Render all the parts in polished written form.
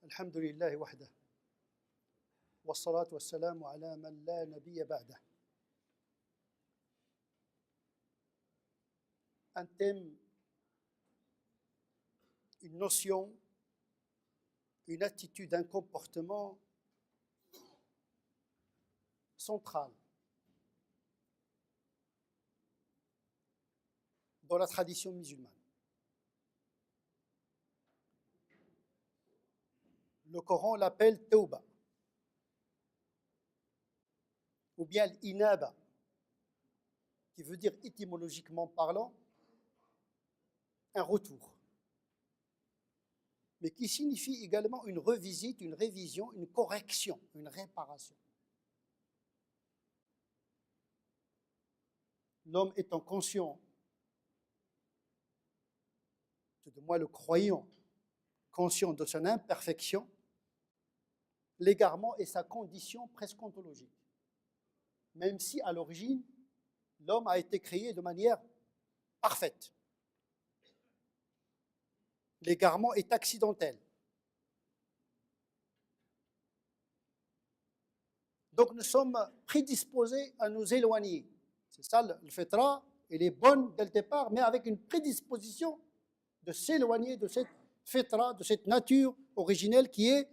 الحمد لله وحده والصلاة والسلام على من لا نبي بعده. Un thème, une notion, une attitude, un comportement central dans la tradition musulmane. Le Coran l'appelle Tawba ou bien l'Inaba, qui veut dire étymologiquement parlant un retour, mais qui signifie également une revisite, une révision, une correction, une réparation. L'homme étant conscient, de moi le croyant, conscient de son imperfection, l'égarement est sa condition presque ontologique. Même si à l'origine, l'homme a été créé de manière parfaite. L'égarement est accidentel. Donc nous sommes prédisposés à nous éloigner. C'est ça le fitra, elle est bonne dès le départ, mais avec une prédisposition de s'éloigner de cette fitra, de cette nature originelle qui est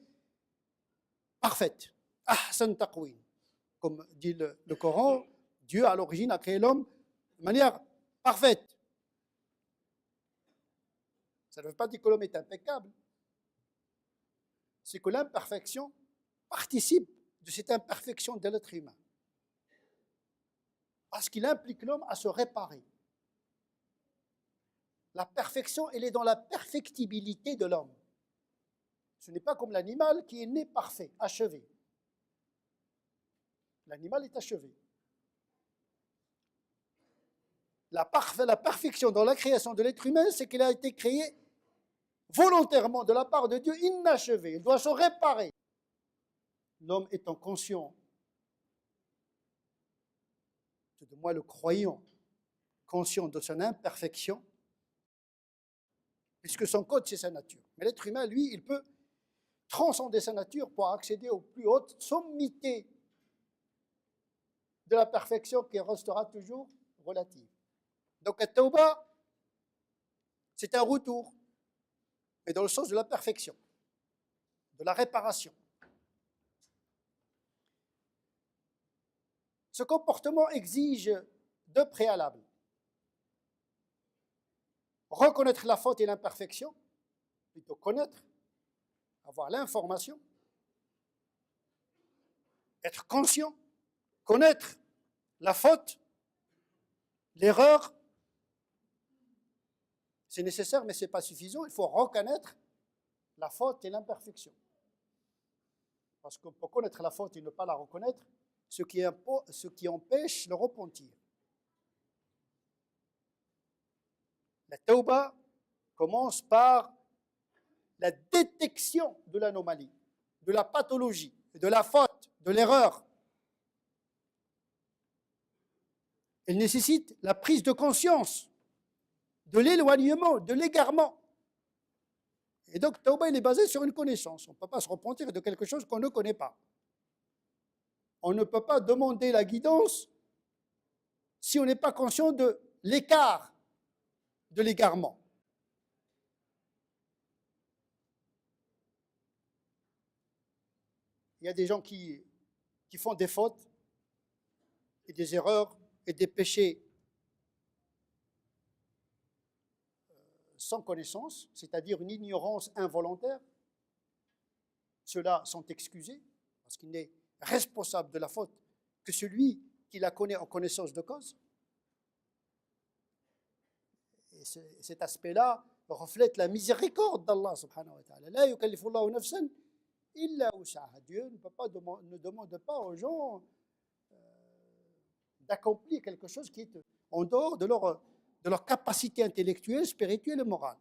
parfaite. Ahsan taqwim. Comme dit le Coran, Dieu à l'origine a créé l'homme de manière parfaite. Ça ne veut pas dire que l'homme est impeccable. C'est que l'imperfection participe de cette imperfection de l'être humain. Parce qu'il implique l'homme à se réparer. La perfection, elle est dans la perfectibilité de l'homme. Ce n'est pas comme l'animal qui est né parfait, achevé. L'animal est achevé. La perfection dans la création de l'être humain, c'est qu'il a été créé volontairement de la part de Dieu, inachevé. Il doit se réparer. L'homme étant conscient, de moi le croyant, conscient de son imperfection, puisque son code, c'est sa nature. Mais l'être humain, lui, il peut transcender sa nature pour accéder aux plus hautes sommités de la perfection qui restera toujours relative. Donc, la tawba, c'est un retour, mais dans le sens de la perfection, de la réparation. Ce comportement exige deux préalables. Reconnaître la faute et l'imperfection, plutôt connaître, avoir l'information, être conscient, connaître la faute, l'erreur, c'est nécessaire, mais ce n'est pas suffisant. Il faut reconnaître la faute et l'imperfection. Parce que pour connaître la faute et ne pas la reconnaître, ce qui empêche le repentir. La tawba commence par la détection de l'anomalie, de la pathologie, de la faute, de l'erreur. Elle nécessite la prise de conscience de l'éloignement, de l'égarement. Et donc, tawba, il est basé sur une connaissance. On ne peut pas se repentir de quelque chose qu'on ne connaît pas. On ne peut pas demander la guidance si on n'est pas conscient de l'écart de l'égarement. Il y a des gens qui font des fautes et des erreurs et des péchés sans connaissance, c'est-à-dire une ignorance involontaire. Ceux-là sont excusés parce qu'il n'est responsable de la faute que celui qui la connaît en connaissance de cause. Et cet aspect-là reflète la miséricorde d'Allah subhanahu wa ta'ala. La yukallifu Allahu nafsan illa wus'aha. Dieu ne demande pas aux gens d'accomplir quelque chose qui est en dehors de leur capacité intellectuelle, spirituelle et morale.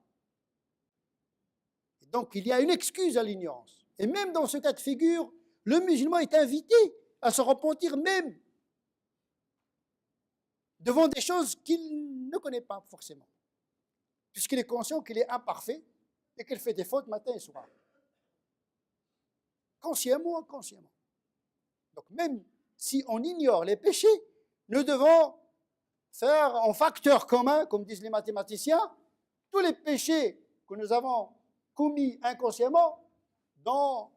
Et donc il y a une excuse à l'ignorance. Et même dans ce cas de figure, le musulman est invité à se repentir même devant des choses qu'il ne connaît pas forcément, puisqu'il est conscient qu'il est imparfait et qu'il fait des fautes matin et soir. consciemment ou inconsciemment. Donc même si on ignore les péchés, nous devons faire en facteur commun, comme disent les mathématiciens, tous les péchés que nous avons commis inconsciemment dans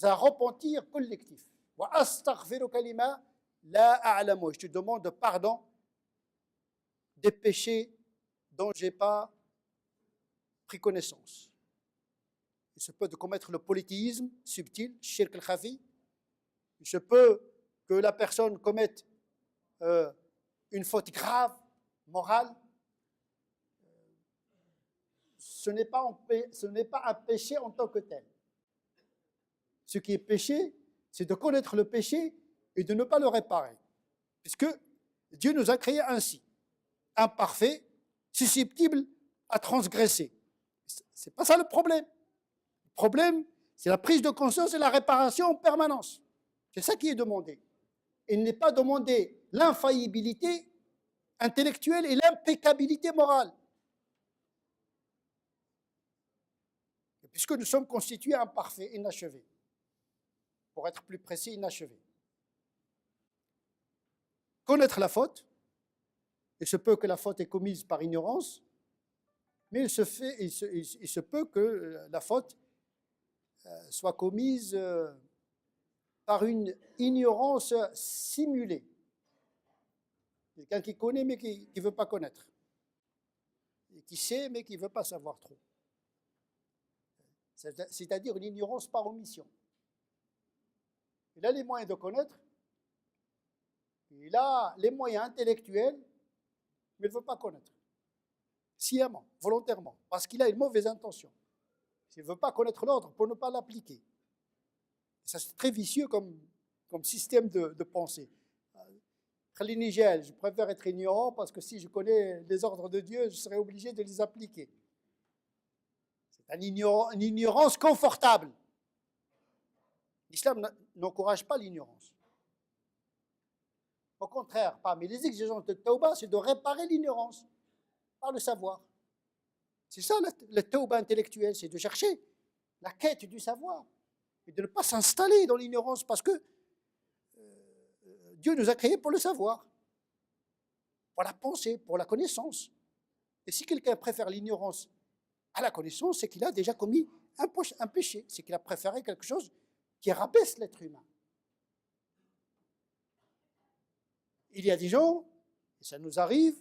un repentir collectif. Je te demande pardon des péchés dont je n'ai pas pris connaissance. Il se peut de commettre le polythéisme subtil, shirk al-khafi. Il se peut que la personne commette une faute grave, morale. Ce n'est pas un péché en tant que tel. Ce qui est péché, c'est de connaître le péché et de ne pas le réparer. Puisque Dieu nous a créés ainsi, imparfaits, susceptibles à transgresser. Ce n'est pas ça le problème. Le problème, c'est la prise de conscience et la réparation en permanence. C'est ça qui est demandé. Il n'est pas demandé l'infaillibilité intellectuelle et l'impeccabilité morale. Et puisque nous sommes constitués imparfaits, inachevés, pour être plus précis, inachevés. Connaître la faute, il se peut que la faute est commise par ignorance, mais il se peut que la faute soit commise par une ignorance simulée. Quelqu'un qui connaît mais qui ne veut pas connaître. Et qui sait mais qui ne veut pas savoir trop. C'est-à-dire une ignorance par omission. Il a les moyens de connaître, il a les moyens intellectuels, mais il ne veut pas connaître. Sciemment, volontairement, parce qu'il a une mauvaise intention. Il ne veut pas connaître l'ordre pour ne pas l'appliquer. Ça, c'est très vicieux comme système de pensée. Je préfère être ignorant parce que si je connais les ordres de Dieu, je serais obligé de les appliquer. C'est une ignorance confortable. L'islam n'encourage pas l'ignorance. Au contraire, parmi les exigences de Tawbah, c'est de réparer l'ignorance par le savoir. C'est ça le Tawbah intellectuel, c'est de chercher la quête du savoir et de ne pas s'installer dans l'ignorance parce que Dieu nous a créés pour le savoir, pour la pensée, pour la connaissance. Et si quelqu'un préfère l'ignorance à la connaissance, c'est qu'il a déjà commis un péché, c'est qu'il a préféré quelque chose qui rabaisse l'être humain. Il y a des gens, et ça nous arrive,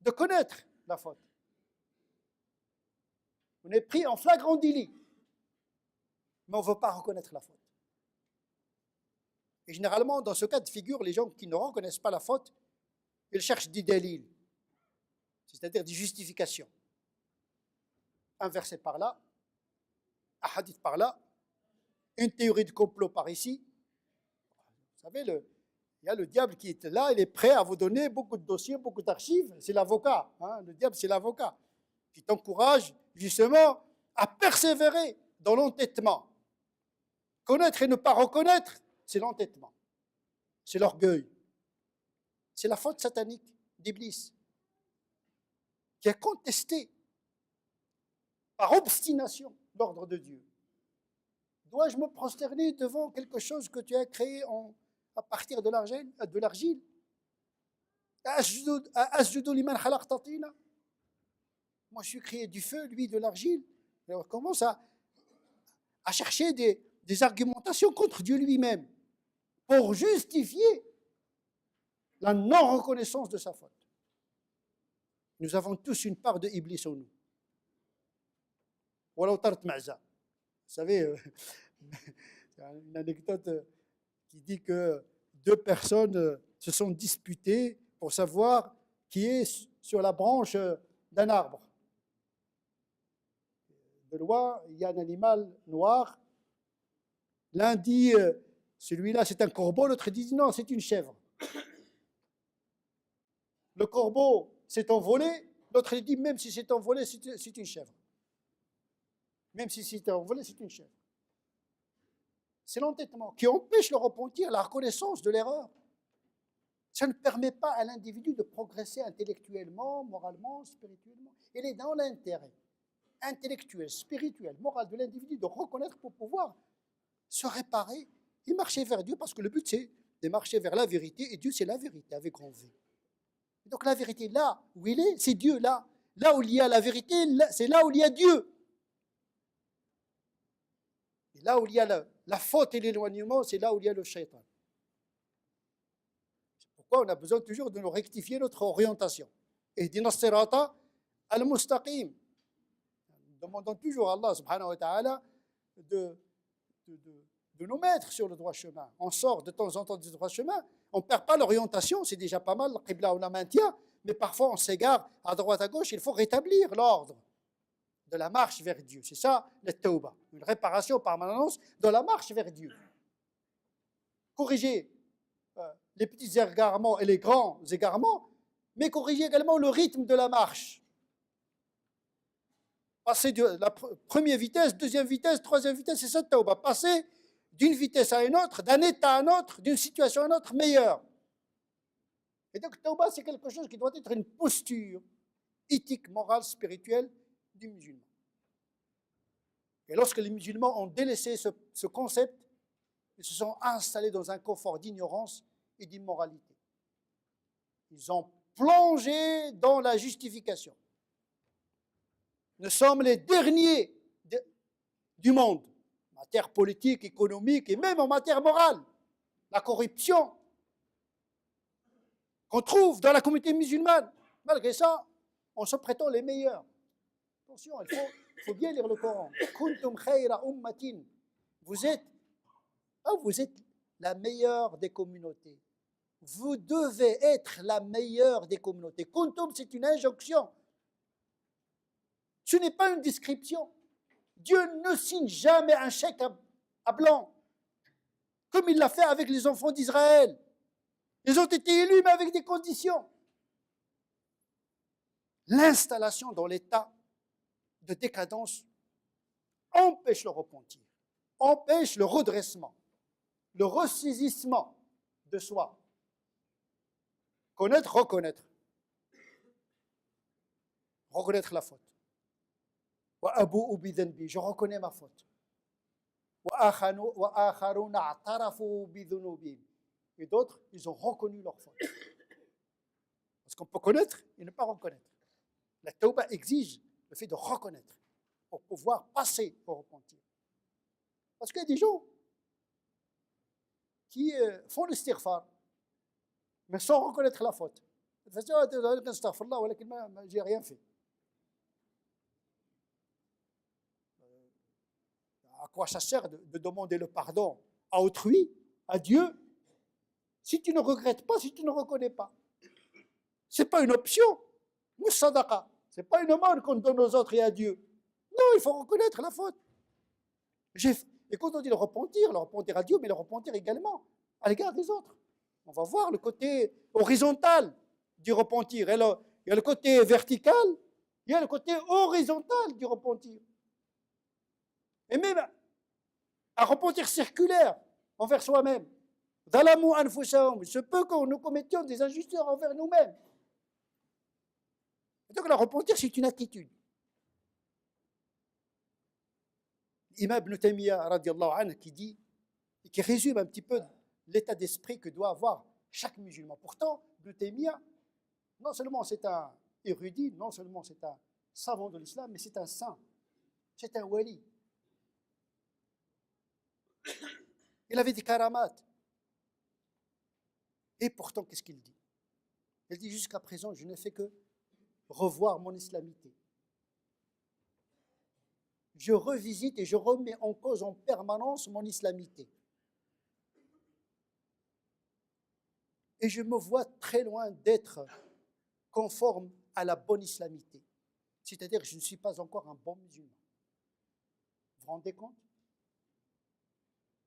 de connaître la faute. On est pris en flagrant délit, mais on ne veut pas reconnaître la faute. Et généralement, dans ce cas de figure, les gens qui ne reconnaissent pas la faute, ils cherchent des délits, c'est-à-dire des justifications. Un verset par là, un hadith par là, une théorie de complot par ici. Vous savez, il y a le diable qui est là, il est prêt à vous donner beaucoup de dossiers, beaucoup d'archives. C'est l'avocat. Le diable, c'est l'avocat qui t'encourage justement à persévérer dans l'entêtement. Connaître et ne pas reconnaître, c'est l'entêtement. C'est l'orgueil. C'est la faute satanique d'Iblis qui a contesté par obstination l'ordre de Dieu. Dois-je me prosterner devant quelque chose que tu as créé à partir de l'argile? Moi, je suis créé du feu, lui de l'argile. Et on commence à chercher des argumentations contre Dieu lui-même pour justifier la non-reconnaissance de sa faute. Nous avons tous une part de Iblis en nous. Vous savez, une anecdote qui dit que deux personnes se sont disputées pour savoir qui est sur la branche d'un arbre. De loin, il y a un animal noir. L'un dit, celui-là c'est un corbeau, l'autre dit non, c'est une chèvre. Le corbeau s'est envolé, l'autre dit même si c'est envolé, c'est une chèvre. Même si c'est envolé, c'est une chèvre. C'est l'entêtement qui empêche le repentir, la reconnaissance de l'erreur. Ça ne permet pas à l'individu de progresser intellectuellement, moralement, spirituellement. Il est dans l'intérêt intellectuelle, spirituelle, morale de l'individu de reconnaître pour pouvoir se réparer et marcher vers Dieu, parce que le but c'est de marcher vers la vérité, et Dieu c'est la vérité avec grand V. Donc la vérité là où il est, c'est Dieu là. Là où il y a la vérité, c'est là où il y a Dieu. Et là où il y a la faute et l'éloignement, c'est là où il y a le shaitan. C'est pourquoi on a besoin toujours de nous rectifier notre orientation. Ihdina as-sirata al-mustaqim. Nous demandons toujours à Allah subhanahu wa ta'ala de nous mettre sur le droit chemin. On sort de temps en temps du droit chemin, on ne perd pas l'orientation, c'est déjà pas mal, le qibla on la maintient, mais parfois on s'égare à droite à gauche, il faut rétablir l'ordre de la marche vers Dieu. C'est ça, le tawbah, une réparation permanente de la marche vers Dieu. Corriger les petits égarements et les grands égarements, mais corriger également le rythme de la marche. Passer de la première vitesse, deuxième vitesse, troisième vitesse, c'est ça le tawbah. Passer d'une vitesse à une autre, d'un état à un autre, d'une situation à une autre, meilleure. Et donc, tawbah, c'est quelque chose qui doit être une posture éthique, morale, spirituelle du musulman. Et lorsque les musulmans ont délaissé ce concept, ils se sont installés dans un confort d'ignorance et d'immoralité. Ils ont plongé dans la justification. Nous sommes les derniers du monde, en matière politique, économique et même en matière morale. La corruption qu'on trouve dans la communauté musulmane, malgré ça, on se prétend les meilleurs. Attention, il faut bien lire le Coran. Kuntum khayra ummatin. Vous êtes la meilleure des communautés. Vous devez être la meilleure des communautés. Kuntum, c'est une injonction. Ce n'est pas une description. Dieu ne signe jamais un chèque à blanc, comme il l'a fait avec les enfants d'Israël. Ils ont été élus, mais avec des conditions. L'installation dans l'état de décadence empêche le repentir, empêche le redressement, le ressaisissement de soi. Connaître, reconnaître. Reconnaître la faute. Je reconnais ma faute. Et d'autres, ils ont reconnu leur faute. Parce qu'on peut connaître et ne pas reconnaître. La tawbah exige le fait de reconnaître pour pouvoir passer au repentir. Parce qu'il y a des gens qui font l'istighfar, mais sans reconnaître la faute. Ils disent, j'ai rien fait. À quoi ça sert de demander le pardon à autrui, à Dieu, si tu ne regrettes pas, si tu ne reconnais pas? Ce n'est pas une option. Sadaqa. Ce n'est pas une aumône qu'on donne aux autres et à Dieu. Non, il faut reconnaître la faute. Et quand on dit le repentir à Dieu, mais le repentir également à l'égard des autres. On va voir le côté horizontal du repentir. Il y a le côté vertical, il y a le côté horizontal du repentir. Et même un repentir circulaire envers soi-même. Zalamu anfusahum. Il se peut que nous commettions des injustices envers nous-mêmes. Donc le repentir, c'est une attitude. Imam Ibn Taymiyyah, radiallahu anhu, qui dit, et qui résume un petit peu l'état d'esprit que doit avoir chaque musulman. Pourtant, Ibn Taymiyyah, non seulement c'est un érudit, non seulement c'est un savant de l'islam, mais c'est un saint, c'est un wali. Il avait des karamat. Et pourtant, qu'est-ce qu'il dit? Il dit, jusqu'à présent, je n'ai fait que revoir mon islamité. Je revisite et je remets en cause en permanence mon islamité. Et je me vois très loin d'être conforme à la bonne islamité. C'est-à-dire que je ne suis pas encore un bon musulman. Vous vous rendez compte?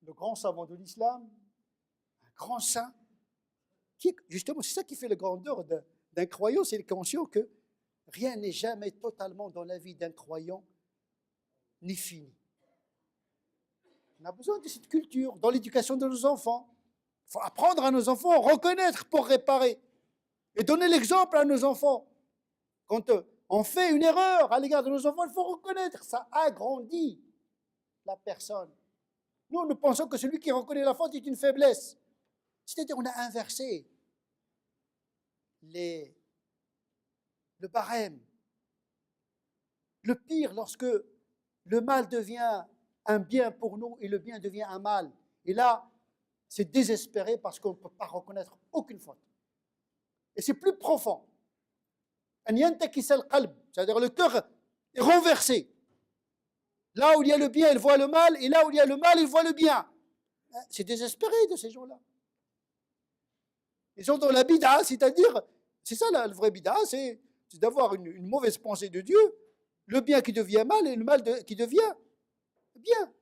Le grand savant de l'islam, un grand saint, justement, c'est ça qui fait la grandeur d'un croyant, c'est le conscient que rien n'est jamais totalement dans la vie d'un croyant ni fini. On a besoin de cette culture dans l'éducation de nos enfants. Il faut apprendre à nos enfants à reconnaître pour réparer et donner l'exemple à nos enfants. Quand on fait une erreur à l'égard de nos enfants, il faut reconnaître, ça agrandit la personne. Nous pensons que celui qui reconnaît la faute est une faiblesse. C'est-à-dire, on a inversé le barème. Le pire, lorsque le mal devient un bien pour nous et le bien devient un mal. Et là, c'est désespéré parce qu'on ne peut pas reconnaître aucune faute. Et c'est plus profond. C'est-à-dire le cœur est renversé. Là où il y a le bien, il voit le mal, et là où il y a le mal, il voit le bien. C'est désespéré de ces gens-là. Ils sont dans la bid'a, c'est-à-dire, c'est ça le vrai bid'a, c'est d'avoir une mauvaise pensée de Dieu, le bien qui devient mal et le mal qui devient bien.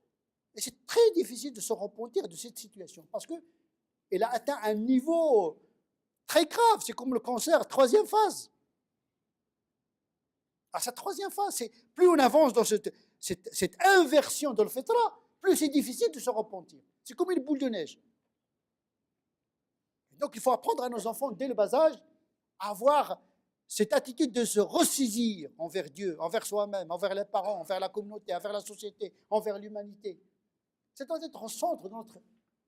Et c'est très difficile de se repentir de cette situation parce qu'elle a atteint un niveau très grave. C'est comme le cancer, troisième phase. À sa troisième phase, plus on avance dans cette inversion de l'fitra, plus c'est difficile de se repentir. C'est comme une boule de neige. Donc il faut apprendre à nos enfants dès le bas âge à avoir cette attitude de se ressaisir envers Dieu, envers soi-même, envers les parents, envers la communauté, envers la société, envers l'humanité. C'est doit être au centre de notre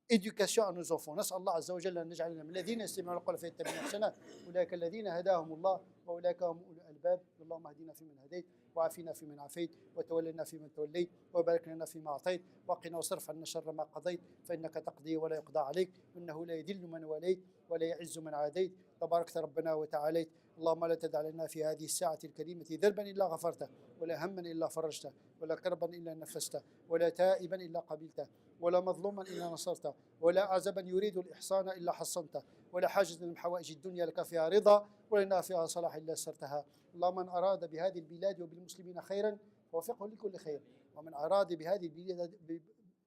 éducation à nos enfants. نسأل الله عز وجل أن نجعلنا من الذين يستمعون القول فيتبعون أحسنه أولئك الذين هداهم الله وأولئك هم أولو الألباب اللهم اهدنا فيمن هديت وعافنا فيمن عافيت وتولنا فيمن توليت وبارك لنا فيما أعطيت وقنا واصرف عنا شر ما قضيت فإنك تقضي ولا يقضى عليك إنه لا يذل من وليت ولا يعز من عاديت تباركت ربنا وتعاليت اللهم لا تدع لنا في هذه الساعة الكريمة ذنبا إلا غفرته ولا هما إلا فرجته ولا كربا إلا نفسته ولا تائبا إلا قبلته ولا مظلوما إلا نصرته ولا عزبا يريد الإحصان إلا حصنته ولا حاجة من حوائج الدنيا لك فيها رضا ولنا فيها صلاح إلا سرتها اللهم من أراد بهذه البلاد وبالمسلمين خيرا فوفقه لكل خير ومن أراد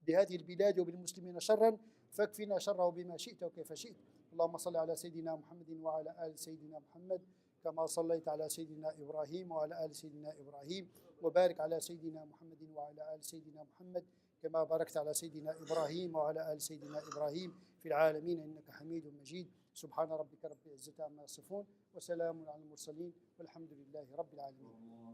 بهذه البلاد وبالمسلمين شرا فاكفنا شره بما شئت وكيف شئت اللهم صل على سيدنا محمد وعلى آل سيدنا محمد كما صليت على سيدنا إبراهيم وعلى آل سيدنا إبراهيم وبارك على سيدنا محمد وعلى آل سيدنا محمد كما باركت على سيدنا إبراهيم وعلى آل سيدنا إبراهيم في العالمين إنك حميد مجيد سبحان ربك رب العزة عما يصفون وسلام على المرسلين والحمد لله رب العالمين